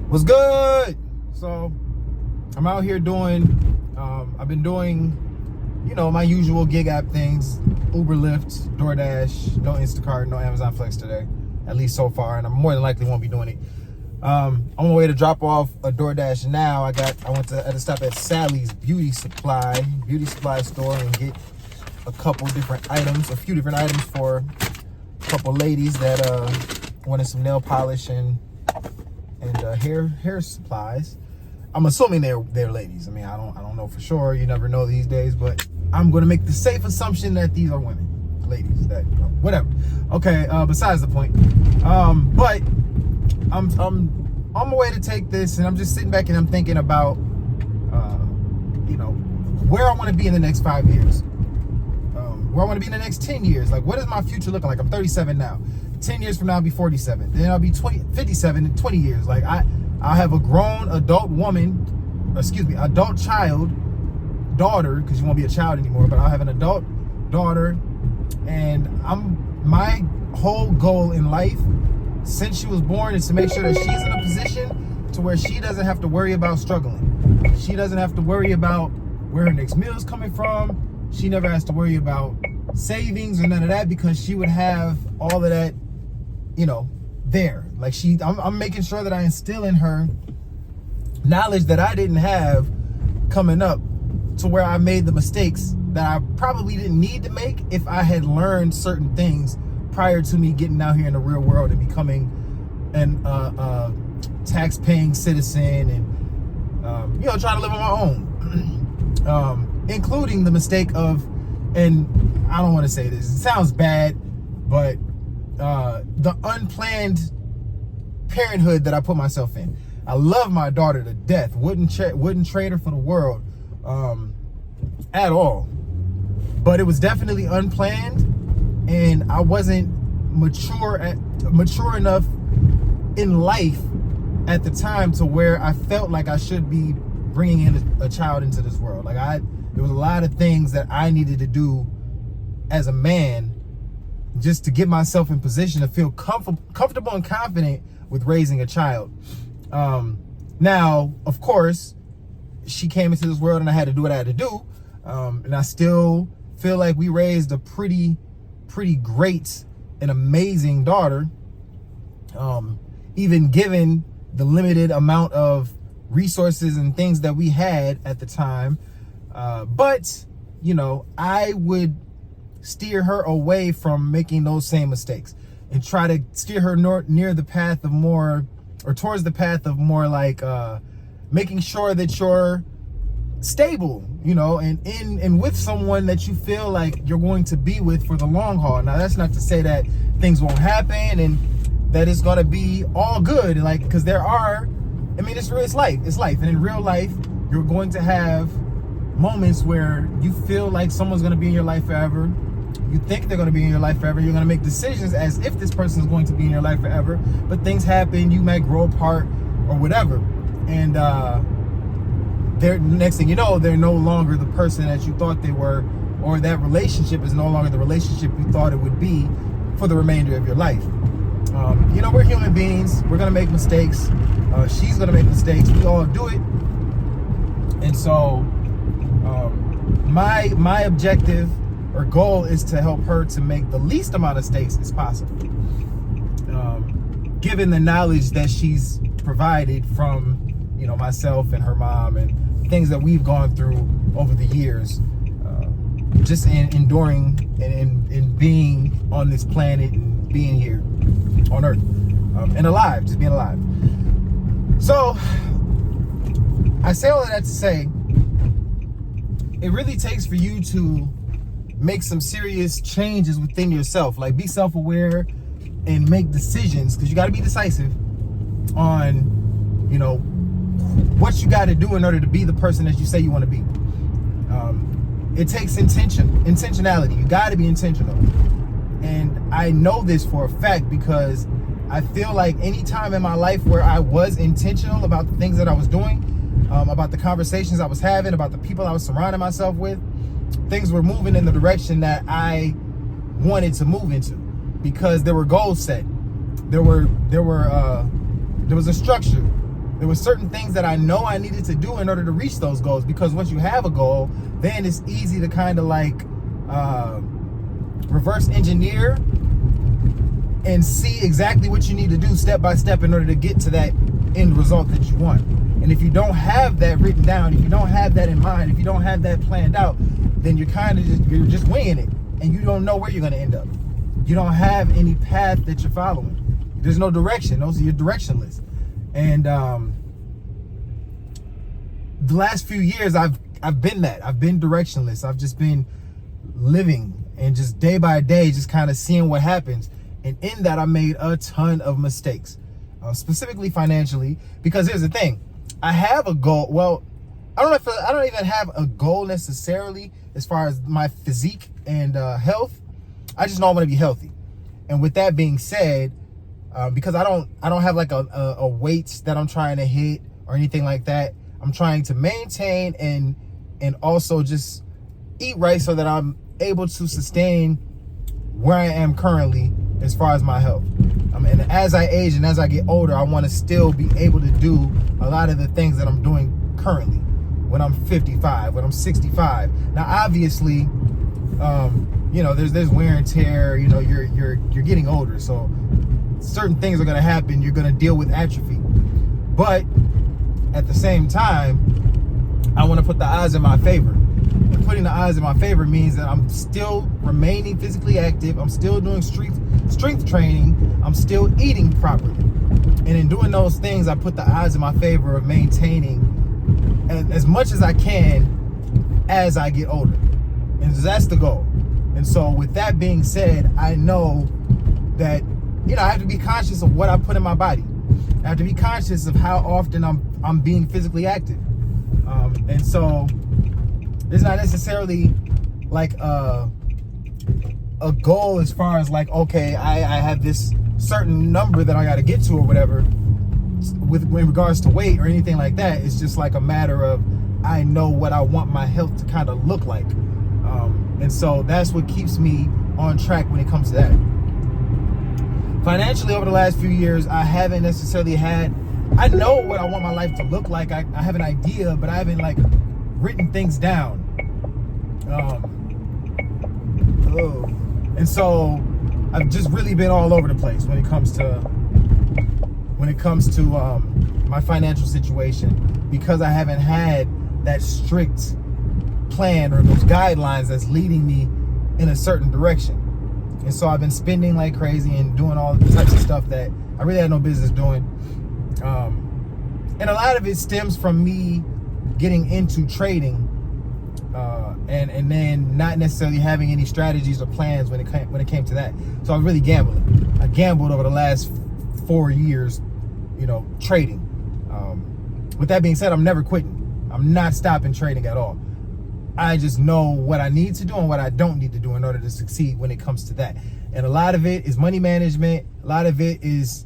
What's good? So I'm out here doing, I've been doing, my usual gig app things: Uber, Lyft, DoorDash. No Instacart, no Amazon Flex today, at least so far, and I more than likely won't be doing it. I'm on my way to drop off a DoorDash now. I had to stop at Sally's beauty supply store and get a few different items for a couple ladies that wanted some nail polish and hair supplies. I'm assuming they're ladies. I mean, I don't know for sure. You never know these days, but I'm going to make the safe assumption that these are women, ladies. That whatever. Okay. Besides the point. But I'm on my way to take this, and I'm just sitting back and I'm thinking about, where I want to be in the next 5 years. Where I want to be in the next 10 years. Like, what is my future looking like? I'm 37 now. 10 years from now, I'll be 47. Then I'll be 57 in 20 years. Like, I'll have a grown adult daughter, because you won't be a child anymore, but I'll have an adult daughter. And my whole goal in life since she was born is to make sure that she's in a position to where she doesn't have to worry about struggling. She doesn't have to worry about where her next meal is coming from. She never has to worry about savings or none of that, because she would have all of that, there. Like, I'm making sure that I instill in her knowledge that I didn't have coming up, to where I made the mistakes that I probably didn't need to make if I had learned certain things prior to me getting out here in the real world and becoming an tax-paying citizen and trying to live on my own. Including the mistake of, and I don't want to say this, it sounds bad, but the unplanned parenthood that I put myself in. I love my daughter to death. Wouldn't trade her for the world at all. But it was definitely unplanned, and I wasn't mature enough in life at the time to where I felt like I should be bringing in a child into this world. Like, there was a lot of things that I needed to do as a man just to get myself in position to feel comfortable and confident with raising a child. Now, of course, she came into this world and I had to do what I had to do. And I still feel like we raised a pretty great and amazing daughter. Even given the limited amount of resources and things that we had at the time. But I would steer her away from making those same mistakes and try to steer her near the path of more, or towards the path of more, like making sure that you're stable, and with someone that you feel like you're going to be with for the long haul. Now, that's not to say that things won't happen and that it's going to be all good, like, because it's life. It's life. And in real life, you're going to have moments where you feel like someone's going to be in your life forever. You think they're going to be in your life forever. You're going to make decisions as if this person is going to be in your life forever. But things happen. You might grow apart or whatever. And next thing you know, they're no longer the person that you thought they were, or that relationship is no longer the relationship you thought it would be for the remainder of your life. We're human beings. We're going to make mistakes. She's going to make mistakes. We all do it. And so my objective or goal is to help her to make the least amount of mistakes as possible. Given the knowledge that she's provided from, myself and her mom and things that we've gone through over the years, just in enduring and in being on this planet and being here on Earth, and alive, just being alive. So I say all of that to say, it really takes for you to make some serious changes within yourself. Like, be self-aware and make decisions, because you got to be decisive on, what you got to do in order to be the person that you say you want to be. It takes intentionality. You got to be intentional. And I know this for a fact, because I feel like any time in my life where I was intentional about the things that I was doing, about the conversations I was having, about the people I was surrounding myself with, things were moving in the direction that I wanted to move into, because there were goals set. There was a structure. There were certain things that I know I needed to do in order to reach those goals, because once you have a goal, then it's easy to kind of like reverse engineer and see exactly what you need to do step by step in order to get to that end result that you want. And if you don't have that written down, if you don't have that in mind, if you don't have that planned out, then you're just winging it, and you don't know where you're going to end up. You don't have any path that you're following. There's no direction. You're directionless. And the last few years, I've been that. I've been directionless. I've just been living and just day by day, just kind of seeing what happens. And in that, I made a ton of mistakes, specifically financially. Because here's the thing, I have a goal. Well, I don't even have a goal necessarily as far as my physique and health. I just know I want to be healthy. And with that being said, because I don't have like a weight that I'm trying to hit or anything like that. I'm trying to maintain and also just eat right so that I'm able to sustain where I am currently as far as my health. And as I age and as I get older, I want to still be able to do a lot of the things that I'm doing currently when I'm 55, when I'm 65. Now, obviously, there's wear and tear. You're getting older, so certain things are going to happen. You're going to deal with atrophy, but at the same time, I want to put the odds in my favor. And putting the odds in my favor means that I'm still remaining physically active. I'm still doing strength training. I'm still eating properly. And in doing those things, I put the odds in my favor of maintaining as much as I can as I get older. And that's the goal. And so with that being said, I know that, I have to be conscious of what I put in my body. I have to be conscious of how often I'm being physically active. And so it's not necessarily like a goal as far as like, okay, I have this certain number that I got to get to or whatever with regards to weight or anything like that. It's just like a matter of, I know what I want my health to kind of look like. And so that's what keeps me on track when it comes to that. Financially, over the last few years, I haven't necessarily I know what I want my life to look like. I have an idea, but I haven't like written things down. And so I've just really been all over the place when it comes to my financial situation, because I haven't had that strict plan or those guidelines that's leading me in a certain direction. And so I've been spending like crazy and doing all the types of stuff that I really had no business doing. And a lot of it stems from me getting into trading, and then not necessarily having any strategies or plans when it came to that. So I was really gambling. I gambled over the last 4 years, trading. With that being said, I'm never quitting. I'm not stopping trading at all. I just know what I need to do and what I don't need to do in order to succeed when it comes to that. And a lot of it is money management. A lot of it is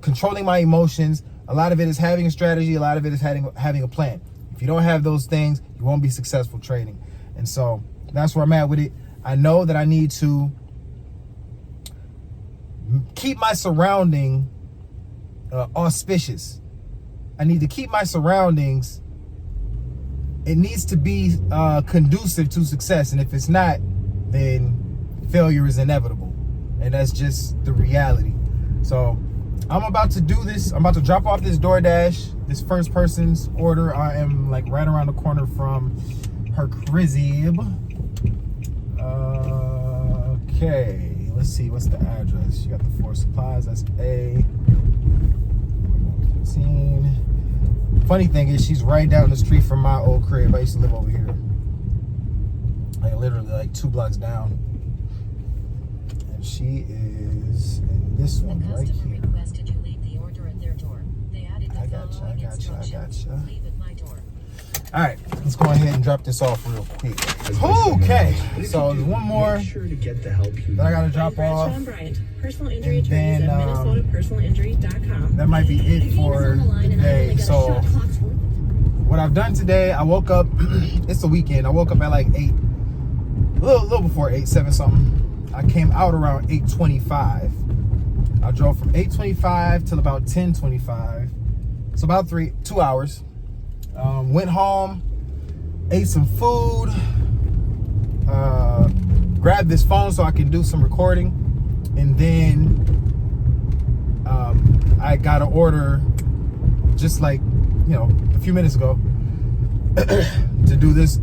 controlling my emotions. A lot of it is having a strategy. A lot of it is having a plan. If you don't have those things, you won't be successful trading. And so that's where I'm at with it. I know that I need to keep my surrounding auspicious. I need to keep my surroundings. It needs to be conducive to success. And if it's not, then failure is inevitable. And that's just the reality. So I'm about to do this. I'm about to drop off this DoorDash, this first person's order. I am like right around the corner from her crib. Okay, let's see, what's the address? You got the 4 supplies, that's A. 15. Funny thing is, she's right down the street from my old crib. I used to live over here. Like literally like 2 blocks down. And she is in this one right here. Requested you leave the order at their door. They added the I gotcha. Leave at my door. All right, let's go ahead and drop this off real quick. Okay, so there's one more that I gotta drop off. Sean Bryant, personal injury And then, attorneys at MinnesotaPersonalInjury.com. That might be it for today. So what I've done today, I woke up, it's the weekend, I woke up at like 8, a little before 8, 7 something. I came out around 8:25. I drove from 8:25 till about 10:25. So about 2 hours. Went home, ate some food, grabbed this phone so I can do some recording, and then I got an order just like, you know, a few minutes ago to do this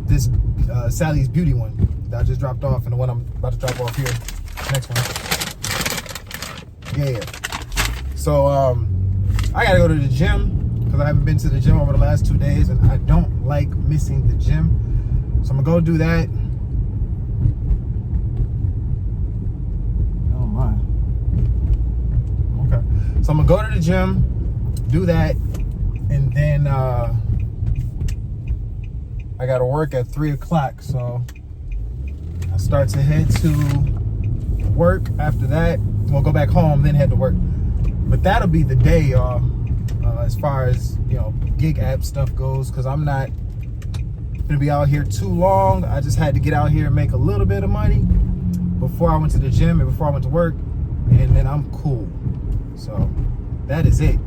Sally's Beauty one that I just dropped off, and the one I'm about to drop off here, next one. Yeah. So I gotta go to the gym because I haven't been to the gym over the last 2 days, and I don't like missing the gym. So I'm gonna go do that. Oh my. Okay. So I'm gonna go to the gym, do that, and then I gotta work at 3 o'clock. So I start to head to work after that. We'll go back home, then head to work. But that'll be the day, y'all, as far as, you know, gig app stuff goes, because I'm not gonna be out here too long. I just had to get out here and make a little bit of money before I went to the gym and before I went to work, and then I'm cool. So that is it.